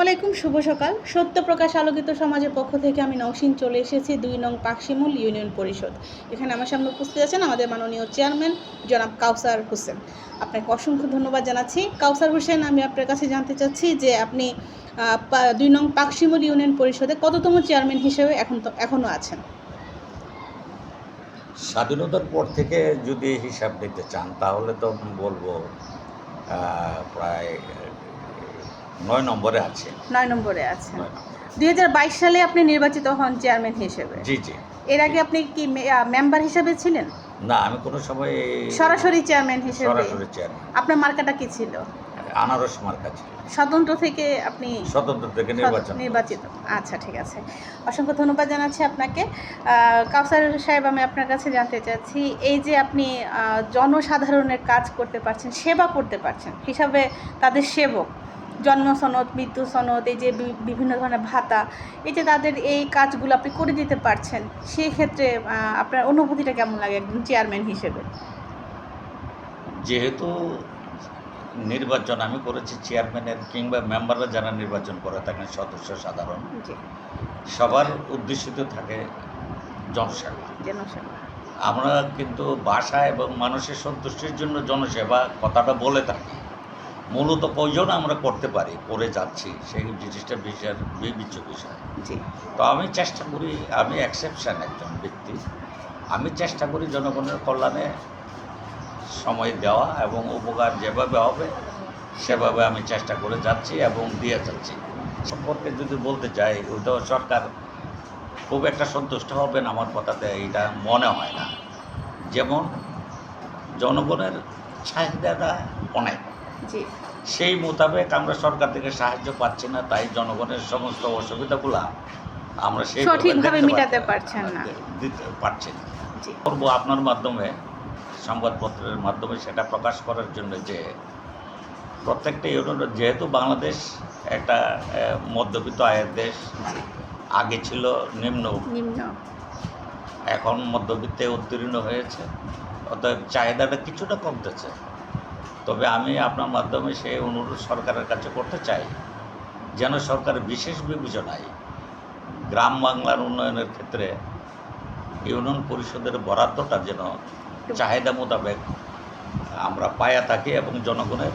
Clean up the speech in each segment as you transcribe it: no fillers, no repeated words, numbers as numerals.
আসসালামু আলাইকুম, শুভ সকাল। সত্য প্রকাশ আলোকিত সমাজের পক্ষ থেকে আমি নওশিন চলে এসেছি ২ নং পাকশিমুল ইউনিয়ন পরিষদ। এখানে আমার সামনে উপস্থিত আছেন আমাদের মাননীয় চেয়ারম্যান জনাব কাউসার হোসেন। আপনাকে অসংখ্য ধন্যবাদ জানাচ্ছি। কাউসার হোসেন, আমি আপনার কাছে জানতে চাচ্ছি যে আপনি ২ নং পাকশিমুল ইউনিয়ন পরিষদে কততম চেয়ারম্যান হিসেবে এখনও আছেন? স্বাধীনতার পর থেকে যদি হিসাব নিতে চান তাহলে তো বলবো প্রায় ৯ নম্বরে আছে। ৯ নম্বরে আছেন। ৯ নম্বরে। ২০২২ সালে আপনি নির্বাচিত হন চেয়ারম্যান হিসেবে। জি, জি। এর আগে আপনি কি মেম্বার হিসেবে ছিলেন? না, আমি কোনো সময় সরাসরি চেয়ারম্যান হিসেবে? সরাসরি চেয়ারম্যান। আপনার মার্কাটা কি ছিল? আনারস মার্কা ছিল। স্বতন্ত্র থেকে আপনি স্বতন্ত্র থেকে নির্বাচিত। আচ্ছা, ঠিক আছে। অসংখ্য ধন্যবাদ জানাচ্ছি আপনাকে। কাউসার সাহেব, আমি আপনার কাছে জানতে চাচ্ছি, এই যে আপনি জনসাধারণের কাজ করতে পারছেন, সেবা করতে পারছেন হিসাবে তাদের সেবক, জন্ম সনদ, মৃত্যু সনদ, এই যে বিভিন্ন ধরনের ভাতা, এই যে তাদের এই কাজগুলো আপনি করে দিতে পারছেন, সেই ক্ষেত্রে আপনার অনুভূতিটা কেমন লাগে একজন চেয়ারম্যান হিসেবে? যেহেতু নির্বাচন আমি করেছি চেয়ারম্যানের কিংবা মেম্বাররা যারা নির্বাচন করে থাকেন সদস্য সাধারণ, সবার উদ্দেশ্য থাকে জনসেবা। আমরা কিন্তু ভাষা এবং মানুষের সন্তুষ্টির জন্য জনসেবা কথাটা বলে থাকি। মূলত প্রয়োজন আমরা করতে পারি, করে যাচ্ছি, সেই জিনিসটা বিবেচ্য বিষয়। তো আমি চেষ্টা করি, আমি এক্সেপশন একজন ব্যক্তি, আমি চেষ্টা করি জনগণের কল্যাণে সময় দেওয়া এবং উপকার যেভাবে হবে সেভাবে আমি চেষ্টা করে যাচ্ছি এবং দিয়ে যাচ্ছি। সম্পর্কে যদি বলতে চাই, ওইটা সরকার খুব একটা সন্তুষ্ট হবেন আমার কথাতে, এটা মনে হয় না। যেমন জনগণের চাহিদাটা অনেক, সেই মোতাবেক আমরা সরকার থেকে সাহায্য পাচ্ছি না, তাই জনগণের সমস্ত অসুবিধাগুলো আমরা সঠিকভাবে মেটাতে পারছেন না, দিতে পারছি না। করবো আপনার মাধ্যমে, সংবাদপত্রের মাধ্যমে সেটা প্রকাশ করার জন্য যে প্রত্যেকটা ইউনিয়ন, যেহেতু বাংলাদেশ একটা মধ্যবিত্ত আয়ের দেশ, আগে ছিল নিম্ন, এখন মধ্যবিত্তে উত্তীর্ণ হয়েছে, অতএব চাহিদাটা কিছুটা কমতেছে। তবে আমি আপনার মাধ্যমে সেই অনুরোধ সরকারের কাছে করতে চাই, যেন সরকারের বিশেষ বিবেচনায় গ্রাম বাংলার উন্নয়নের ক্ষেত্রে ইউনিয়ন পরিষদের বরাদ্দটা যেন চাহিদা মোতাবেক আমরা পায়া থাকি এবং জনগণের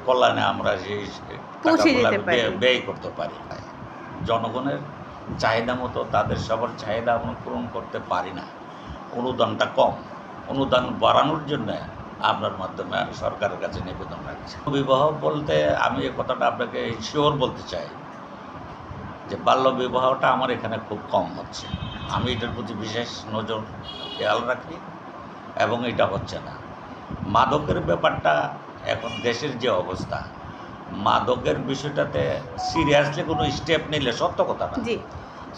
কল্যাণে আমরা সেই টাকাগুলো ব্যয় করতে পারি। জনগণের চাহিদা মতো তাদের সবার চাহিদা আমরা পূরণ করতে পারি না, অনুদানটা কম। অনুদান বাড়ানোর জন্য আপনার মাধ্যমে আমি সরকারের কাছে নিবেদন রাখছি। বিবাহ বলতে আমি এ কথাটা আপনাকে শিওর বলতে চাই যে বাল্য বিবাহটা আমার এখানে খুব কম হচ্ছে। আমি এটার প্রতি বিশেষ নজর খেয়াল রাখি এবং এটা হচ্ছে না। মাদকের ব্যাপারটা, এখন দেশের যে অবস্থা, মাদকের বিষয়টাতে সিরিয়াসলি কোনো স্টেপ নিলে, সত্য কথা না,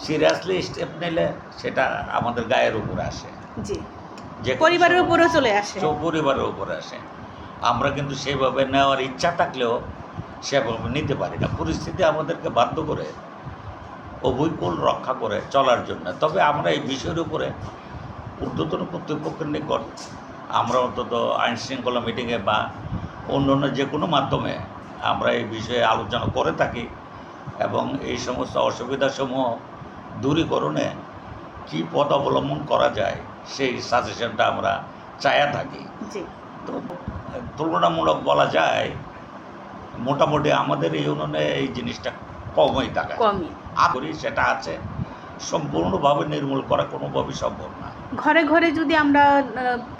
সিরিয়াসলি স্টেপ নিলে সেটা আমাদের গায়ের উপরে আসে, যে পরিবারের উপরে চলে আসে, পরিবারের উপরে আসে। আমরা কিন্তু সেভাবে নেওয়ার ইচ্ছা থাকলেও সেভাবে নিতে পারি না। পরিস্থিতি আমাদেরকে বাধ্য করে অবৈকুল রক্ষা করে চলার জন্য। তবে আমরা এই বিষয়ের উপরে ঊর্ধ্বতন কর্তৃপক্ষের নিকট আমরা অন্তত আইন শৃঙ্খলা মিটিংয়ে বা অন্য যে কোনো মাধ্যমে আমরা এই বিষয়ে আলোচনা করে থাকি এবং এই সমস্ত অসুবিধাসমূহ দূরীকরণে কী পথ অবলম্বন করা যায় সেই সাজেশনটা আমরা চায়া থাকি। তো তুলনামূলক বলা যায় মোটামুটি আমাদের এই ইউনিয়নে এই জিনিসটা কমই থাকে, করি সেটা আছে। সম্পূর্ণভাবে নির্মূল করা কোনোভাবেই সম্ভব না। ঘরে ঘরে যদি আমরা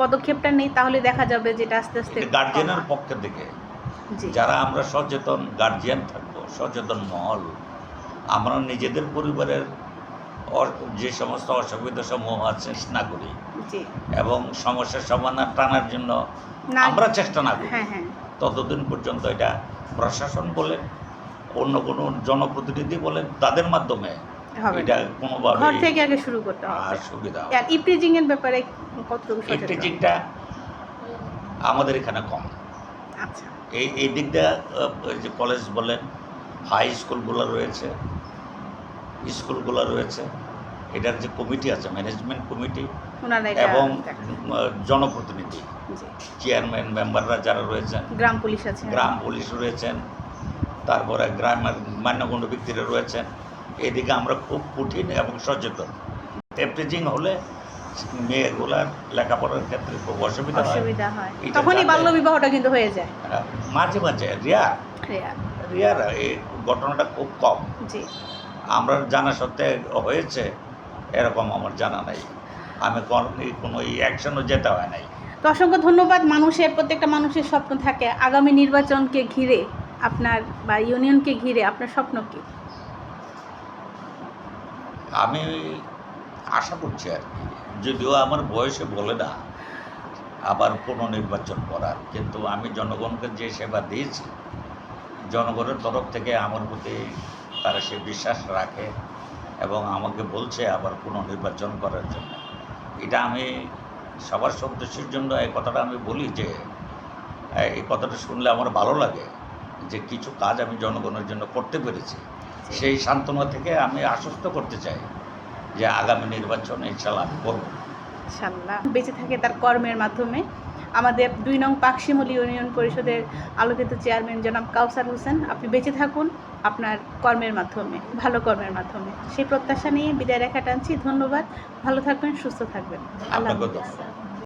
পদক্ষেপটা নিই তাহলে দেখা যাবে যেটা আস্তে আস্তে গার্জিয়ানের পক্ষে থেকে যারা আমরা সচেতন গার্জিয়ান থাকবো, সচেতন মহল, আমরা নিজেদের পরিবারের যে সমস্ত অসুবিধা সমূহ আছে না করি এবং সমস্যার সমাধান টানার জন্য আমরা চেষ্টা না করি, ততদিন পর্যন্ত এটা প্রশাসন বলেন, অন্য কোনো জনপ্রতিনিধি বলেন, তাদের মাধ্যমে এটা কোনোভাবে ঘর থেকে আগে শুরু করতে হবে। আর সুবিধা আর ইপ্রিজিং এর ব্যাপারে কতটুকু সচেতন? ইপ্রিজিংটা আমাদের এখানে কম। আচ্ছা, এই দিকটা যে কলেজ বলেন, হাই স্কুলগুলো রয়েছে, স্কুলগুলো রয়েছে, এটার যে কমিটি আছে, ম্যানেজমেন্ট কমিটি এবং জনপ্রতিনিধি, চেয়ারম্যান, মেম্বাররা যারা রয়েছেন, গ্রাম পুলিশ আছে, গ্রাম পুলিশ রয়েছেন, তারপরে গ্রামের মান্যগণ্য ব্যক্তিরা রয়েছেন। এদিকে আমরা খুব কঠিন এবং সচেতন। টেপটেজিং হলে মেয়েগুলার লেখাপড়ার ক্ষেত্রে খুব অসুবিধা হয়। অসুবিধা হয়, এটা তখনই জানলে- বাল্য বিবাহটা কিন্তু হয়ে যায়। মাঝে মাঝে রিয়ার রেয়ার। রিয়ার এই ঘটনাটা খুব কম। জি। আমরা জানা সত্ত্বে হয়েছে এরকম আমার জানা নাই। আমি কোনো অ্যাকশনও যেতে হয় নাই। তো অসংখ্য ধন্যবাদ। প্রত্যেকটা মানুষের স্বপ্ন থাকে। আগামী নির্বাচনকে ঘিরে আপনার বা ইউনিয়নকে ঘিরে আপনার স্বপ্ন কি? আমি আশা করছি আর কি, যদিও আমার বয়সে বলে না আবার পুনর্নির্বাচন করার, কিন্তু আমি জনগণকে যে সেবা দিয়েছি, জনগণের তরফ থেকে আমার প্রতি তারা সে বিশ্বাস রাখে এবং আমাকে বলছে আবার পুনর্নির্বাচন করার জন্য। এটা আমি সবার সন্তোষের জন্য এই কথাটা আমি বলি যে এই কথাটা শুনলে আমার ভালো লাগে যে কিছু কাজ আমি জনগণের জন্য করতে পেরেছি। সেই সান্ত্বনা থেকে আমি আশ্বস্ত করতে চাই যে আগামী নির্বাচনে ইনশাল্লাহ আমি করব। ইনশাআল্লাহ বেঁচে থাকে তার কর্মের মাধ্যমে। আমাদের 2 নং পাকশিমুলী ইউনিয়ন পরিষদের আলোকিত চেয়ারম্যান জনাব কাউসার হোসেন, আপনি বেঁচে থাকুন আপনার কর্মের মাধ্যমে, ভালো কর্মের মাধ্যমে। সেই প্রত্যাশা নিয়ে বিদায় রেখা টানছি। ধন্যবাদ। ভালো থাকবেন, সুস্থ থাকবেন। আল্লাহ আপনাকেও হাফেজ। ধন্যবাদ।